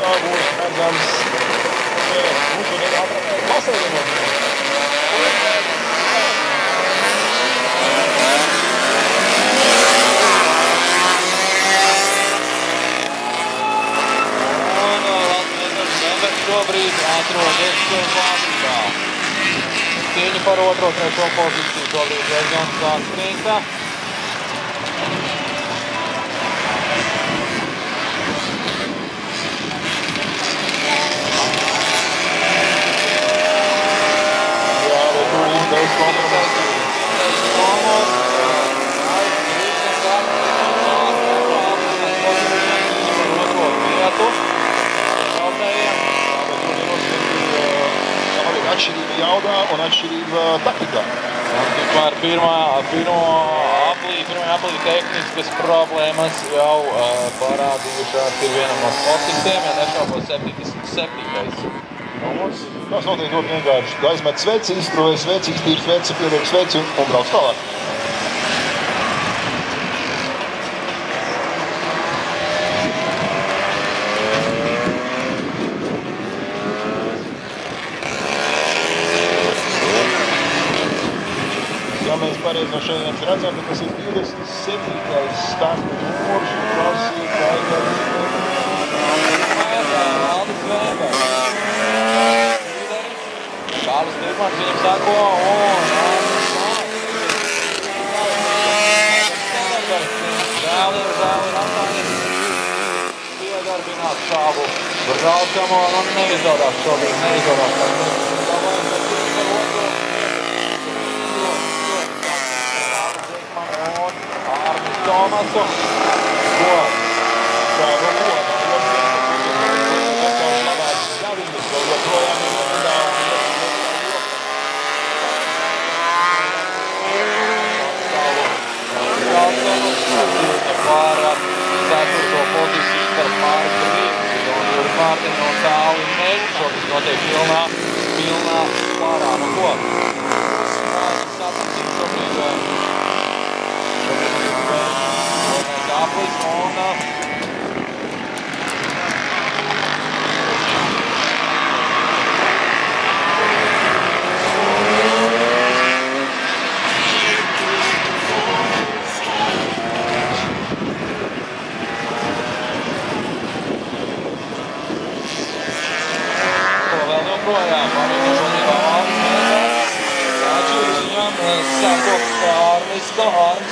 Tā būs redzams. Šodien ātrākais pasēdinot. Šobrīd atrodas fabrikā. Cīņa par otro, trešo pozīciju šobrīd diezgan saspringta. Jā, bet tur izdevs kompromiss. Atšķirība jaudā un atšķirība taktikā. Tikmēr pirmajā aplī tehniskas problēmas jau parādījušās ir vienam no sportistiem, ja nešaubos 77. Numurs. Tas notiek ļoti vienkārši. Aizmet sveci, izstrūvē sveci, iztīr sveci, pieliek sveci un brauc tālāk. Ja mēs pareizi no šeit redzam, ka tas ir 27. starta numurs, un tas ir Kaigars. Kārlis Dirmans viņam sako, Žēl ir apmaiņas piedarbināt šābu braucamo, un neizdodas šobrīd, Arnis Tomasu. Ko? Tā, no ko? Tas ir labāks gaviņas, vēl joprojām ir Par 4. pozīciju starp Māris Rīgas un Juris Mārtiņu un Tāli Meļu. Šobrīd notiek pilnā pārā. Nu ko? Sacensības šobrīd aplis un projām. Arī šodien Arnis Atšķiris viņam sako Arnis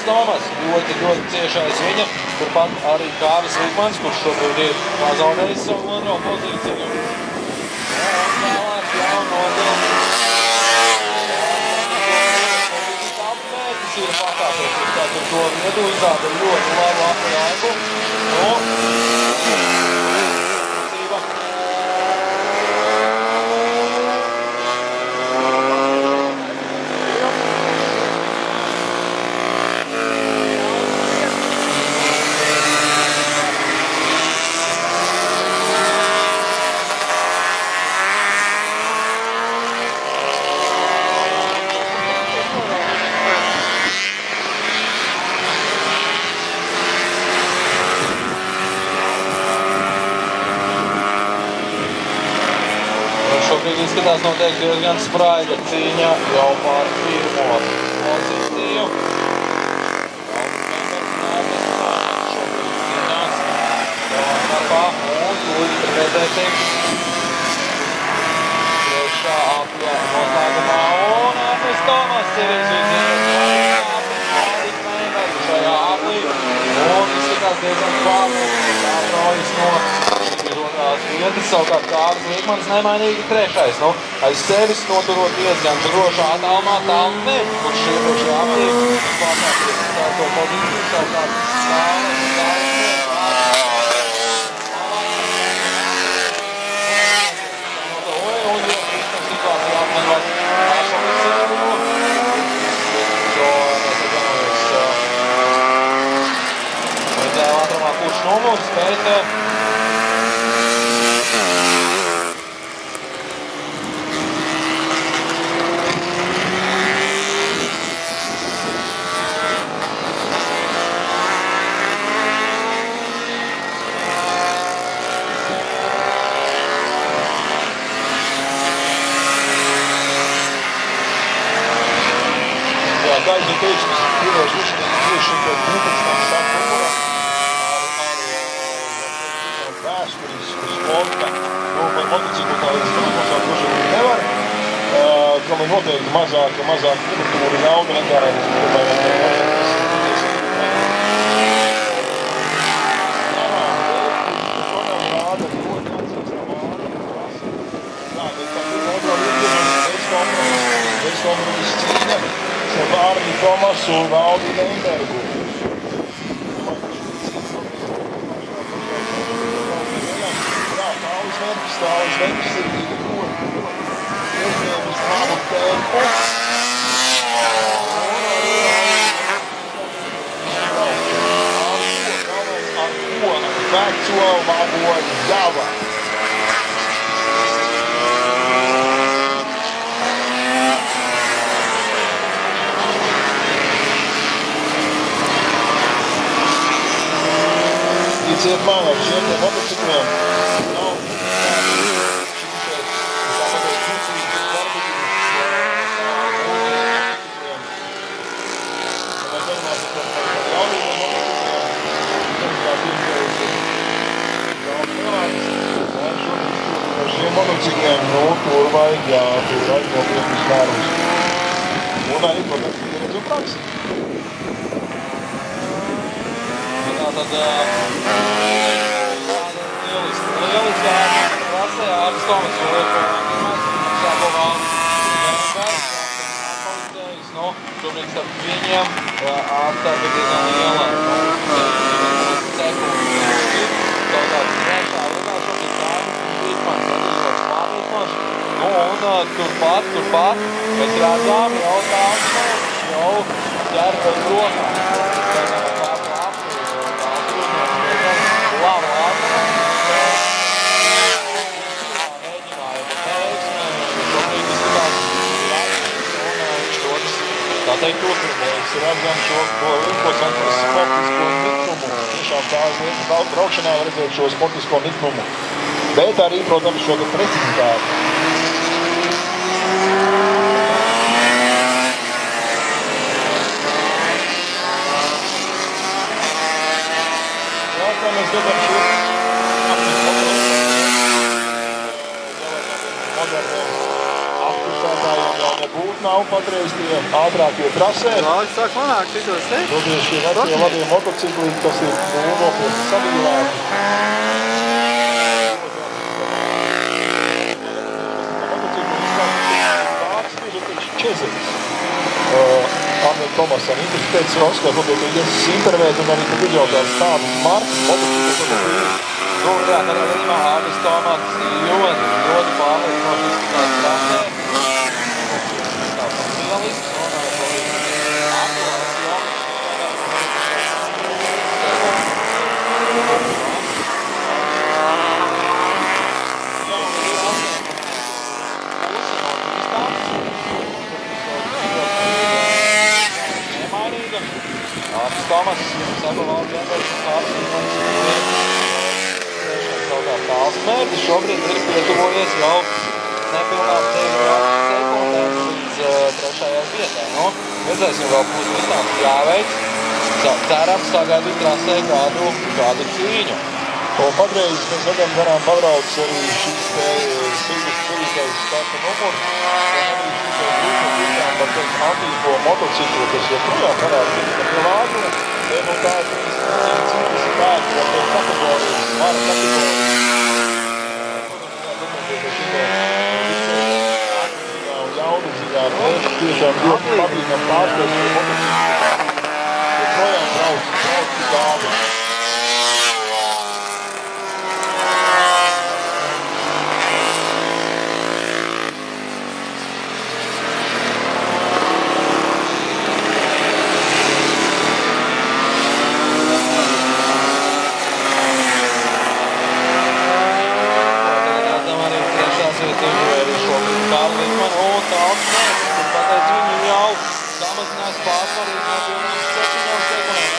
Tomas. Ļoti ciešais viņa. Turpat arī Kāvis Ligmans, kurš šobrīd ir pazaudējis savu otro pozīciju. Un tālāk jau notiek. Apmērķis ir pakāpēs uz tādu to vietu. Izrāda ļoti labu apjaiku. Šobrīd izskatās notiek diezgan spraiga cīņa jau par pirmo pozīciju. Šobrīd cīņās savā starpā un tūlīt redzēsim trešā apļa noslēgumā un Arnis Tomas ir izvirzījies šajā aplī un izskatās diezgan pārmērķis aprojas no vietas, savukārt Kāvis Ligmans nemainīgi trešais. Aiz sevis noturot diezgan drošā attālumā Tāli Meļu, kurš iepriekšējā aplī pārstāvties to pozīciju, savukārt Tāli un iepriekšējā situācijā apmenos pašovisēju. Jo mēs redzējām ātrumā kurš numurs, bet mazāk kultūra jauda nedarēs. Arni Tomasu un Valdi Leinbergu. Tālis Vekis ir uzņēmis labu tempu. Ar ko veco labo Java. Ticiet man, ar šiem motocikliem nav šiem motocikliem, tur vajag nopietnus nervus. Un arī, protams, pieredzi un praksi. Tātad lieliski trasē Arnis Tomas sāko Valdis Leinbergs, palīdzējis. Šobrīd starp viņiem atstarp ir diezgan liela sekundi. Tāds trešā runā šobrīd Dainis Brīsmans, atzīstošs pārlietošs. Un turpat, mēs redzām jau tāds jau ķer bez rokām. Tātad turpinājums redzam šo linkocentras sportisko niknumu. Tiešām tās lietas braukšanā var redzēt šo sportisko niknumu. Bet arī, protams, šo precizitāti. Jā, kā mēs redzam šo nav patreiz tie ātrākie trasē. Vāļi sāk manākt šitos te? Toties šie vecie labie motocikli, kas ir nopietni savīlēti. Motocikli izskatās Čezeris. Arnim Tomasam. Viņš pēc Oskar, varbūt ir iesis intervēt un arī tad izjautās tādas markas motocikli. Jā, tad arī Arnis Tomas ļoti pārliecinoši izskatās trasē. Arnis Tomas, saka Valdi Leinbergs, tāls mērķis šobrīd ir pietuvojies jau nepilnām 9 sekundēm līdz trešajai vietai. Redzēsim, vēl būs visāds jāveic. Cerams, sagaidīt trasē kādu cīņu. Un patreiz mēs redzam garām pabrauc arī šis te silītais starta numurs. Un arī šis te grupām par teikt antīko motociklu, kas joprojām varētu būt par lielāku. Tā ir citas spēki, var teikt kategorijas, svara kategorijas. Tiešām ļoti patīkam pārspēt šo motociklu. Joprojām brauc dāvi. Samazinās pārsvaru uz nepilnām 7 sekundēm.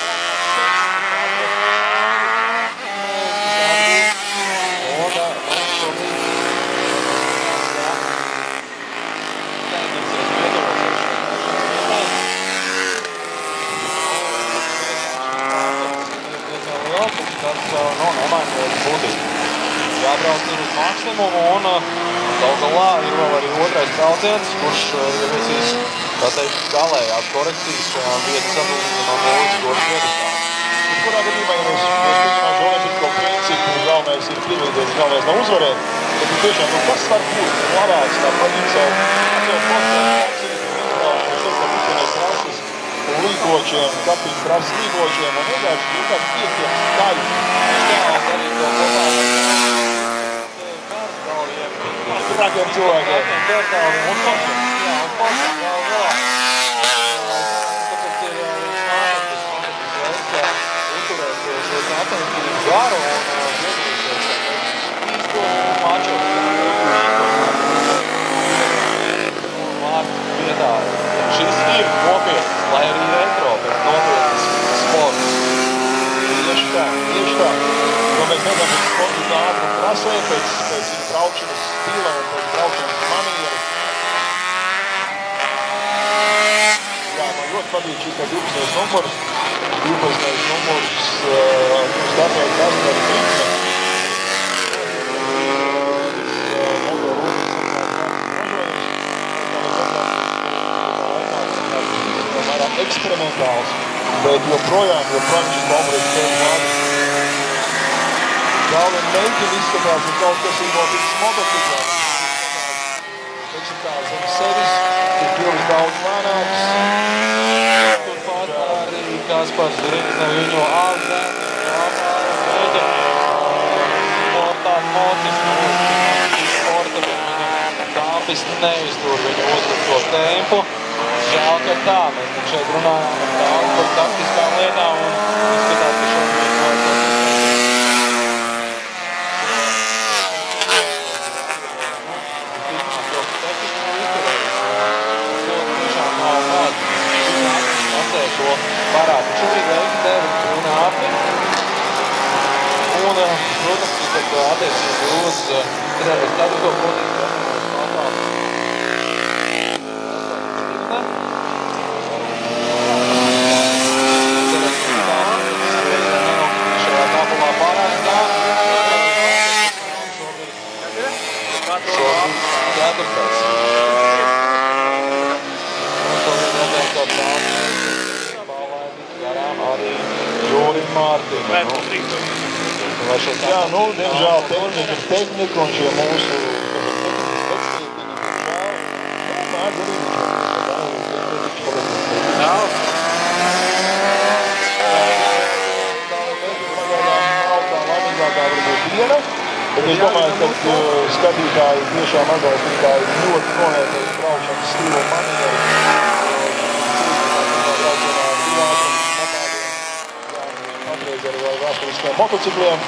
Tas nemainīja būtību. jābrauc ir uz maksimumu, un gal galā ir vēl arī otrais brauciens, kurš ieviesīs, tā teikt, galējās korekcijas vietas sadalījumā mūsu godas viedustā. Kurā gadījumā, ja mēs pieņemam šo olimpisko principu, galvenais ir piedalīties, galvenais nav uzvarēt, tad tiešām, kas var būt labāks, tā paņemt savu trases, līgočiem, kapiņu trases līgočiem un vienkārši piektie daļu. Stāvs arī to kopā ar Tākiem cilvēkiem. Dārtāviem un pašiem. Jā, un pašiem gal galā. Tāpēc ir fantastisks veids, kā uzturēt šo sacensību garu un piedalīties īstos mačos. Vārds vietā. Šis ir nopietns, lai arī retro, bet nopietns sports. Tieši tā. Jo mēs redzam, ka sports ir ātri un prasē pēc viņa braukšanas stila un pēc braukšanas manieru. Jā, man ļoti patīk šis 12. numurs. 12. numurs startēja Kaspars Brīksne. Eksperimentāls, bet joprojām šis bombrīts tevi vārdu. Galvien meļķim izskatās, ka kaut kas ir noticis motociklā. Teiksim tā, zem sevis, ir kļuvis daudz lēnāks. Turpat arī Kaspars Brīksne viņu ārzēm, mēģina tādu mocismu sporta, bet viņam tāpis neiztur viņu uzlikto tempu. Žēl, ka tā, mēs šeit runājām daudz par taktiskām lietām un izskatās, ka šobrīd parādu. Šobrīd veikti tevi un ātri. Un, protams, tad attiecīgi uz 4. pozīciju šajā tabulā pārāk dāmas. Šobrīd 4. Un šobrīd redzēs, ka dāmas garām arī Jūrim Mārtiņu. Jā, diemžēl tehnika un šie mūsu bet es domāju, ka skatītāji tiešām atbalstītāji ļoti novērtējuši braukšanas stilu un manieru. Atreiz arī vēsturiskajiem motocikliem,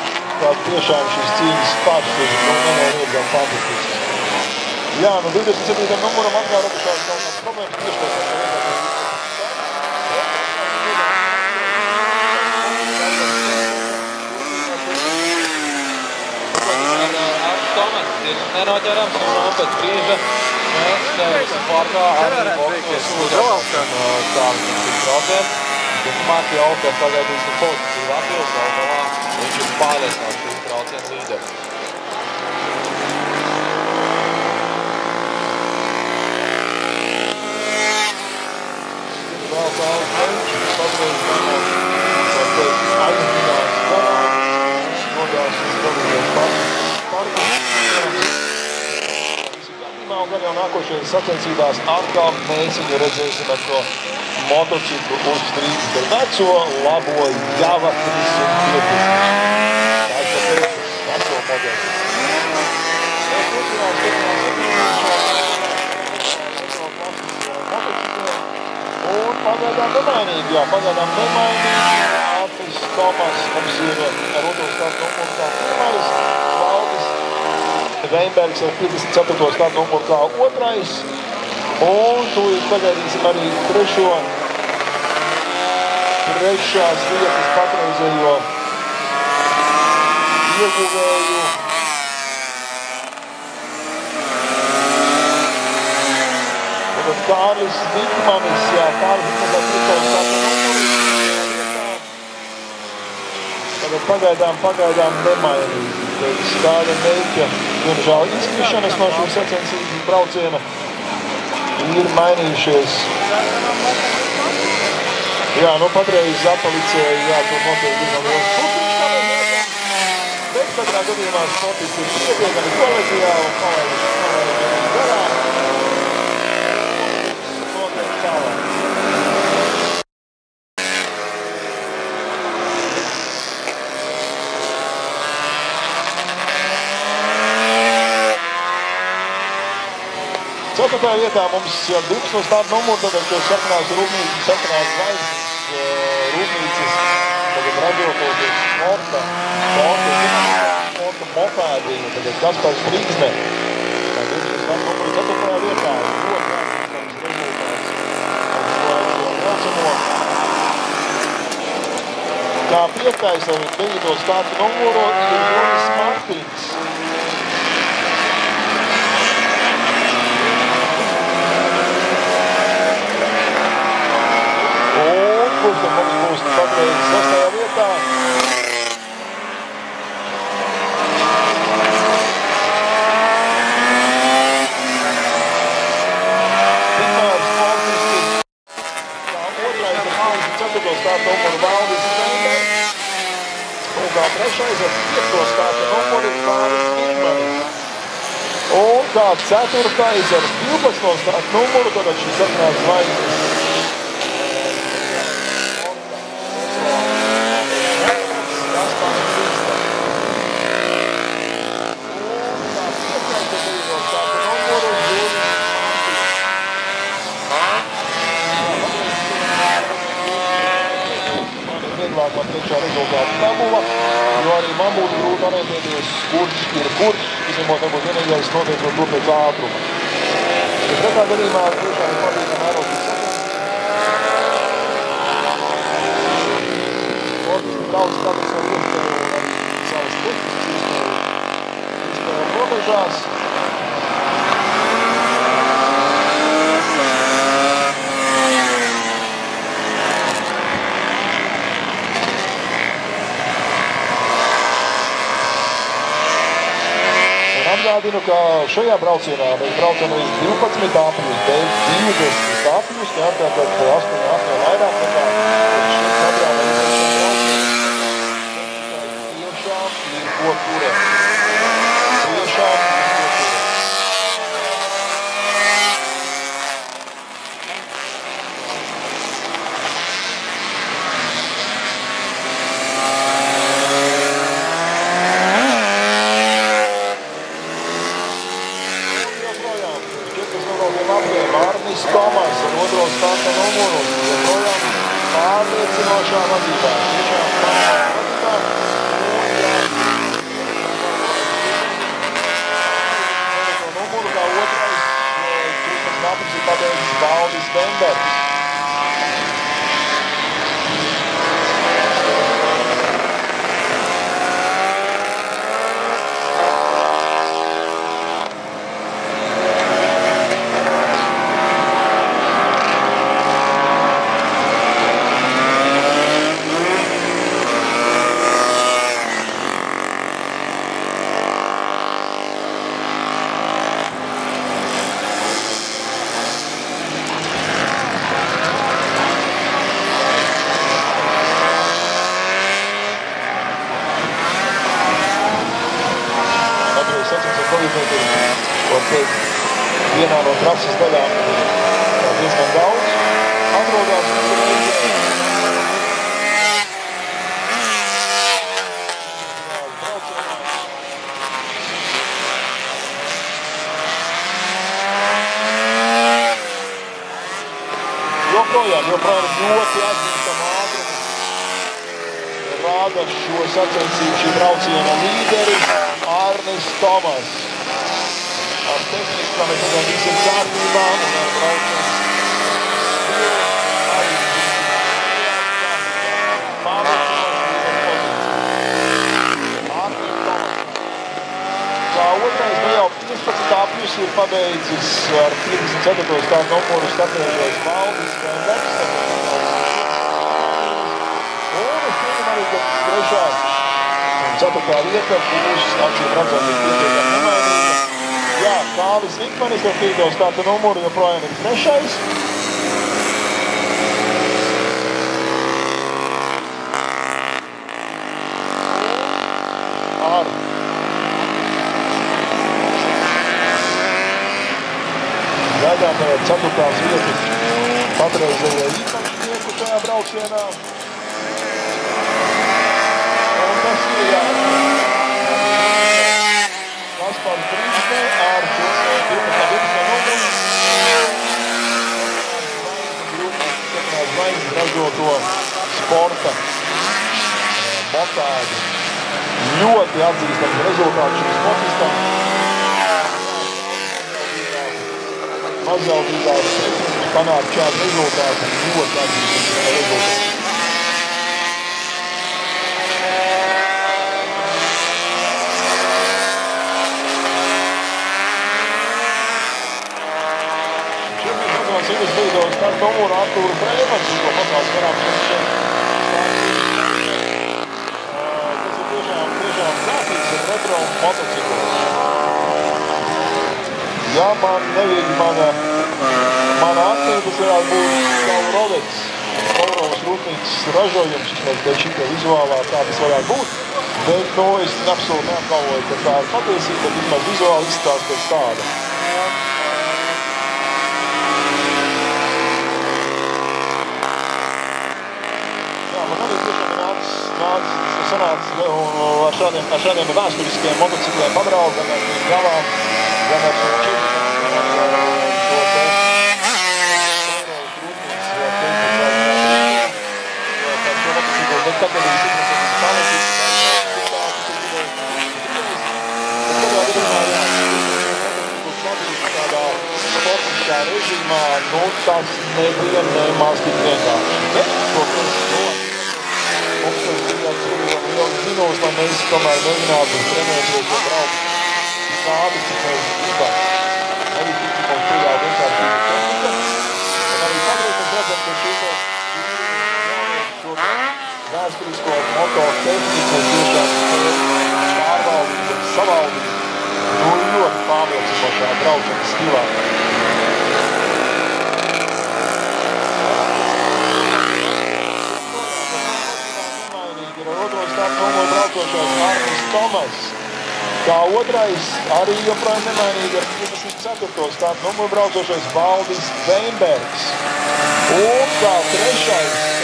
tā tiešām šīs cīņas pašas ir nenoliedzami fantastisks. Jā, 27. numuram atkārtojušās kaut kādas problēmas tieši pēc Tomas ir nenoķerams un pēc brīža mēs pārkā arī boksos uzrauks un stāvim 10%. Turpmāk jau, kad pagaidīsim pozīciju Latvijas, vēl galā viņš ir pārliecināts 10% līderis. Vēl daudz meļķis, patreiz vienās, tā teikt, aizvinās garām, nodās uz galīgais parku. Un gan jau nākošajās sacensībās atkal mēs viņu redzēsim ar šo motociklu uz strīdus ar veco, labo Java 350. Tā ir veco modeli. Un pagaidām nemainīgi, Ātris Tomas mums ir ar otro startu numuru kā pirmais, Valdis Veinbergs ar 54. startu numuru kā otrais. Un tūlīt pagaidīsim arī trešās vietas patreizējo ieguvēju. Tad Kārlis Vikmanis, Kārlis Vikmanis ar 3. startu numuru. Tagad pagaidām nemainīgi. Pēc tāda mērķa, diemžēl, izkrišanas no šī sacensības brauciena ir mainījušies. Jā, nu patreiz apalicēja, jā, tur notiek diezgan liels pusiņš, bet katrā gadījumā sportisti ir pietiekami koleģiāli un palaiduši garām. Notiek tālāk. Ceturtajā vietā mums 12 no starta numuru, tātad, ko sarkanās rūpnīcas, sarkanās zvaigznes rūpnīcas, tagad ražoties sporta mopēdi, tagad Kaspars Brīgsne. Tātad 12 no starta numuru 4. vietā. Kā 5. ar 9. starta numuru ir Joris Martins. Kurš tad mums būs patreiz 6. vietā. Tikmēr sportisti kā 2. ar 24. starta numuru Valdis Steinbergs un kā 3. ar 5. starta numuru Kāris Vidmanis. Un kā 4. ar 12. starta numuru, tātad šis sarkanās zvaigznes man priekšā rezultātu tabula, jo arī man būtu grūti orientēties, kurš ir kurš, izņemot varbūt vienīgais noteikot to pēc ātruma. Bet pretā gadījumā tiešām ir patīkami ērotīt sacensības. Sportisti daudz katrs var iespēju arī savas tehniskas izspēju robežās. Atgādinu, ka šajā braucienā mēs braucam līdz 12 apļus, bez 20 apļus, tātad 8 vairāk nekā šim katrā tiešām ir ko turēt. Tiešām ir ko turēt. Arnis Tomas ar 2. starta numuru, joprojām pārliecinošā vadībā. Tiešām pārliecinošā vadībā. Un numuru kā 2. 13 aplis ir pabeidzis Valdis Steinbergs. Vienā no trases daļām diezgan daudz atrodās mūsu reizē. Joprojām ļoti atzīstam ātrumu rāda šo sacensību šī brauciena līderis Arnis Tomas. Ar tehniskām metodēm viss ir kārtībā un ar brauciens stilu arī kā 2. jau 15 apļus ir pabeidzis ar 54. starta numuru startējušais Valdis Steinbergs. Un es pieņemu arī, ka 3. Ceturtā vieta būs acīm redzami pietiekami nemainīga. Jā, Kārlis Vikmanis ar 3. starta numuru joprojām ir 3. Gaidām 4. vietas patreizējā īpašnieku šajā braucienā. Un tas ir jā. Kaspars Brīsne ar 12. numuru. Zvaigznes ražoto sporta motādi. Ļoti atzīstams rezultāts šim sportistam. Mazjaudīgās secības panākt šādu rezultātu, ļoti atzīstams rezultāts. Šeit mēs redzam Sigas Bīdovas starta numuru Artūru Brēmans, ko pasaules garām šeit. Tas ir tiešām grāfīgs ar retro motociklu. Ja man nevīgi mana attīstas varētu būt Kaurovets, Kaurovas rūpnīcas ražojums, pēc šī vizuālā tā tas varētu būt, bet es absolūti neapgalvoju, ka tā ir patiesība, bet vismaz vizuāli izstāst pēc tāda. Jā, man arī tiešām sanāca ar šādiem vēsturiskiem motocikliem pabraukt, gan ar šīm galām, gan ar šīm čīm. Bet tad arī izpratnes palīdzības tādā sportiskā režīmā, tas nebija nemaz tik vienkārši. Bet, protams, mums tas bija liels zinos, lai mēs tomēr mēģinātu trenēties un braukt tādi, cik mēs vispār. Arī tik mums pieļā vienkārši tehnika. Un arī pagrīt mēs redzam, ka šī vēsturisko mototehniku tiešām pārvaldīt un savaldīt ļoti pārliecinošā braucenes stilā. Ir ar 2. starta numuru braucošais Arnis Tomas. Kā 2. arī joprojām nemainīgi ar 24. starta numuru braucošais Valdis Veinbergs. Un kā 3.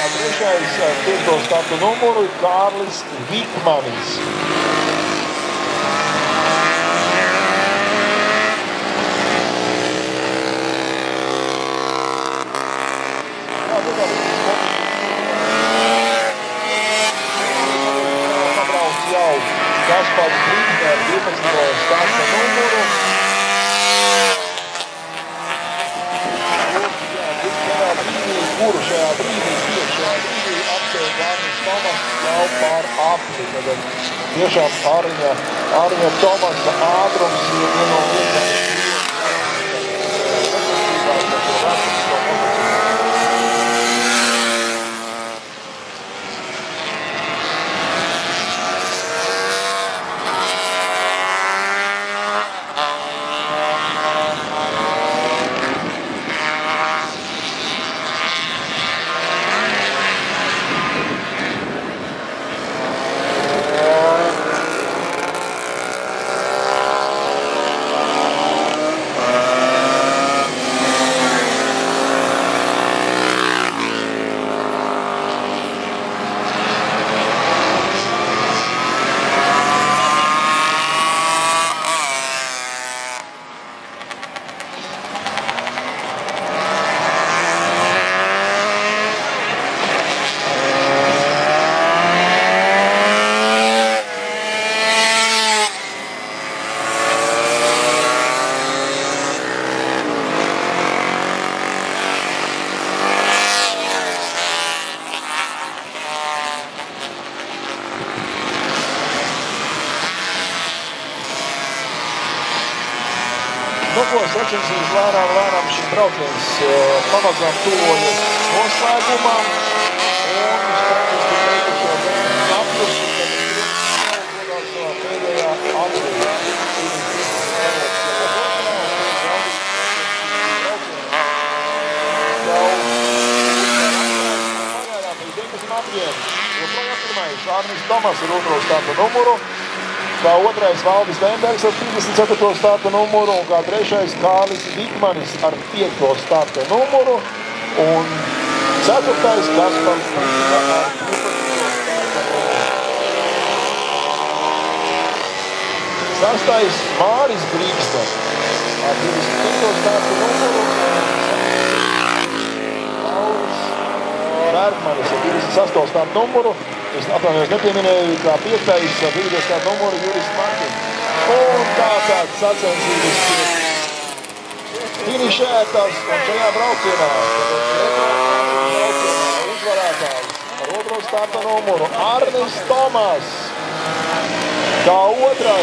ar 5. starta numuru ir Kārlis Vikmanis. Kaspars Brīsne ar 12. starta numuru. Kuru šajā brīdī apsteidz Arnis Tomas jau pār apli. Tiešām Arņa Tomasa ātrums ir vieno vienkārši. Sacensības lēnām šis brauciens pamazām tuvojas noslēgumam. Un sportisti teikušo apjuši, ka Tomas ar 2. starta numuru, kā 2. Valdis Vembergs ar 34. starta numuru un kā 3. Kārlis Vikmanis ar 5. starta numuru un 4. Kaspars Brīsda ar 12. starta numuru. 6. Māris Brīsda ar 25. starta numuru un Bergmanis ar 28. starta numuru. Es atvainojos nepieminēju, kā 5. ar 20. starta numuru Juris Martins. Un tātad sacensības finišētas un šajā braucienā uzvarētājs ar 2. starta numuru Arnis Tomas, kā 2.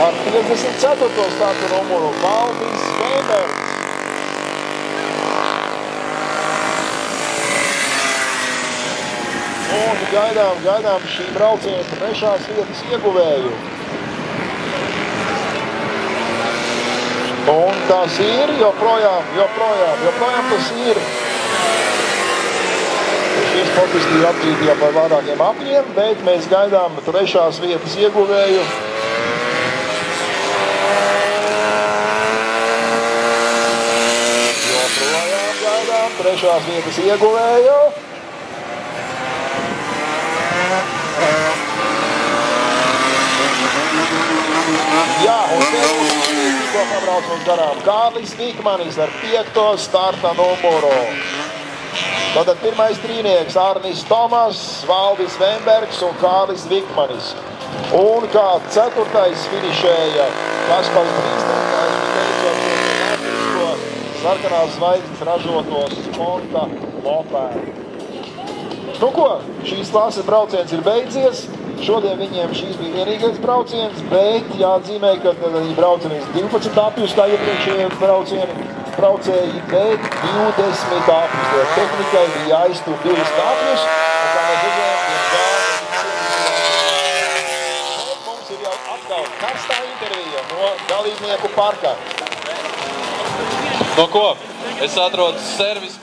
ar 54. starta numuru Valdis Vembergs. Un gaidām šī brauciena 3. vietas ieguvēju. Un tas ir joprojām tas ir. Šie sportisti ir atzīti jau par vairākiem apļiem, bet mēs gaidām 3. vietas ieguvēju. Joprojām gaidām 3. vietas ieguvēju. Jā, un tev pabrauc mums garām Kārlis Vikmanis ar 5. starta numuru. Tātad 1. trīnieks Arnis Tomas, Valdis Vembergs un Kārlis Vikmanis. Un kā 4. finišēja Kaspars Brīsda, kā es teicu, sarkanās zvaigznes ražotos Sponta mopēdu. Nu ko, šīs klases brauciens ir beidzies. Šodien viņiem šīs bija vienīgais brauciens, bet jāatzīmē, ka viņi braucienīs 12 apjus, kā iepriekšējie braucēji, bet 20 apjus. Jo tehnikai bija jāiztur 20 apjus, un kā mēs redzējām, mums ir jau atkal karstā intervija no dalībnieku parka. No ko? Es atrodu servis